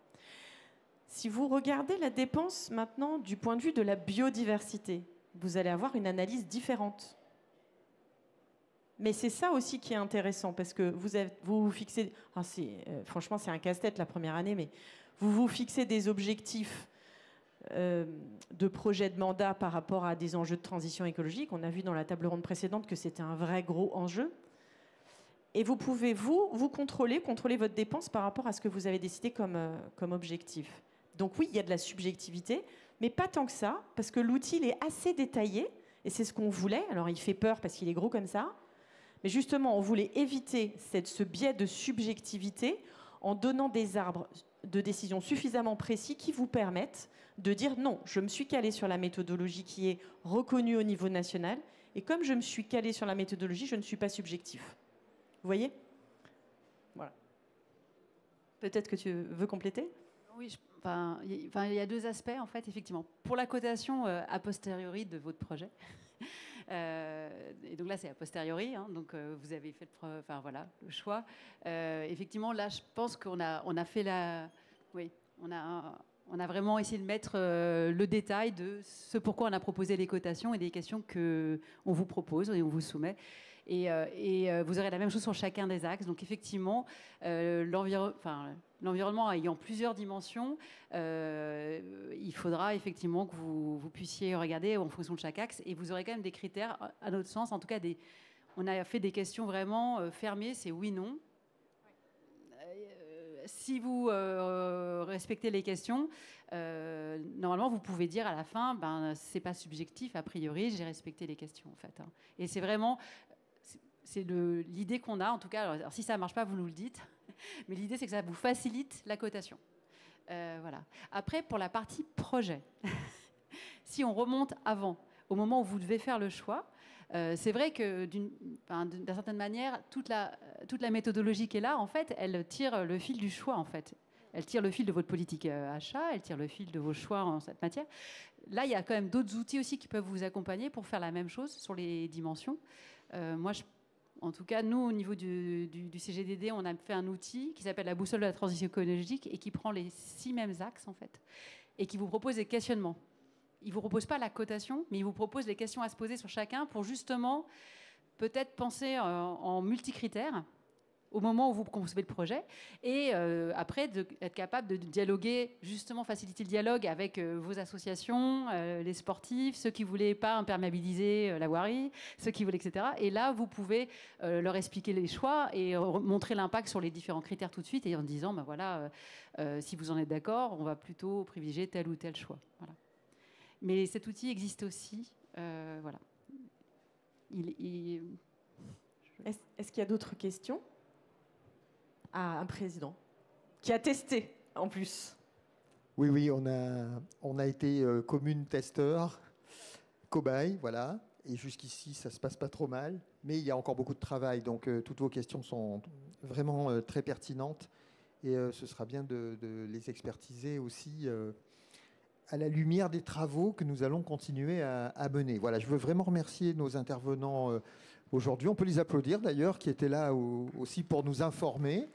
Si vous regardez la dépense maintenant du point de vue de la biodiversité, vous allez avoir une analyse différente. Mais c'est ça aussi qui est intéressant, parce que vous vous fixez... franchement, c'est un casse-tête la première année, mais vous vous fixez des objectifs de projet de mandat par rapport à des enjeux de transition écologique. On a vu dans la table ronde précédente que c'était un vrai gros enjeu. Et vous pouvez, vous contrôler votre dépense par rapport à ce que vous avez décidé comme objectif. Donc oui, il y a de la subjectivité, mais pas tant que ça, parce que l'outil il est assez détaillé, et c'est ce qu'on voulait. Alors il fait peur parce qu'il est gros comme ça, mais justement, on voulait éviter ce biais de subjectivité en donnant des arbres de décision suffisamment précis qui vous permettent de dire non, je me suis calé sur la méthodologie qui est reconnue au niveau national, et comme je me suis calé sur la méthodologie, je ne suis pas subjectif. Vous voyez ? Voilà. Peut-être que tu veux compléter ? Oui, il y a deux aspects, en fait, effectivement. Pour la cotation a posteriori de votre projet, et donc là, c'est a posteriori, hein, donc vous avez fait le choix. Effectivement, là, je pense qu'on a fait la... Oui, on a On a vraiment essayé de mettre le détail de ce pourquoi on a proposé les cotations et des questions qu'on vous propose et on vous soumet. Et vous aurez la même chose sur chacun des axes. Donc effectivement, l'environnement ayant plusieurs dimensions, il faudra effectivement que vous puissiez regarder en fonction de chaque axe. Et vous aurez quand même des critères, à notre sens, en tout cas, on a fait des questions vraiment fermées, c'est oui-non. Si vous respectez les questions, normalement, vous pouvez dire à la fin, c'est pas subjectif, a priori, j'ai respecté les questions, en fait. Et c'est vraiment... C'est l'idée qu'on a, en tout cas. Alors, si ça ne marche pas, vous nous le dites. Mais l'idée, c'est que ça vous facilite la cotation. Voilà. Après, pour la partie projet, si on remonte avant, au moment où vous devez faire le choix, c'est vrai que d'une certaine manière, toute la méthodologie qui est là, en fait, elle tire le fil du choix, en fait. Elle tire le fil de votre politique achat, elle tire le fil de vos choix en cette matière. Là, il y a quand même d'autres outils aussi qui peuvent vous accompagner pour faire la même chose sur les dimensions. En tout cas, nous, au niveau du CGDD, on a fait un outil qui s'appelle la boussole de la transition écologique et qui prend les 6 mêmes axes, en fait, et qui vous propose des questionnements. Il ne vous propose pas la cotation, mais il vous propose les questions à se poser sur chacun pour justement peut-être penser en multicritères au moment où vous concevez le projet, et après être capable de dialoguer, justement faciliter le dialogue avec vos associations, les sportifs, ceux qui ne voulaient pas imperméabiliser la voirie, ceux qui voulaient, etc. Et là, vous pouvez leur expliquer les choix et montrer l'impact sur les différents critères tout de suite, et en disant, voilà, si vous en êtes d'accord, on va plutôt privilégier tel ou tel choix. Voilà. Mais cet outil existe aussi. Voilà. Est-ce qu'il y a d'autres questions ? À un président qui a testé en plus. Oui, on a été commune testeur, cobaye, voilà. Et jusqu'ici, ça se passe pas trop mal. Mais il y a encore beaucoup de travail. Donc, toutes vos questions sont vraiment très pertinentes. Et ce sera bien de les expertiser aussi à la lumière des travaux que nous allons continuer à mener. Voilà, je veux vraiment remercier nos intervenants aujourd'hui. On peut les applaudir d'ailleurs, qui étaient là aussi pour nous informer.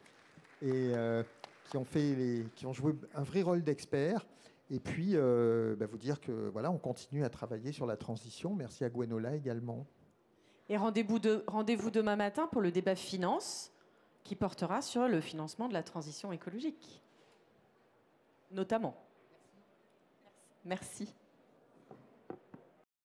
Et qui ont joué un vrai rôle d'experts. Et puis, vous dire que voilà, on continue à travailler sur la transition. Merci à Gwenola également. Et rendez-vous demain matin pour le débat finance qui portera sur le financement de la transition écologique, notamment. Merci.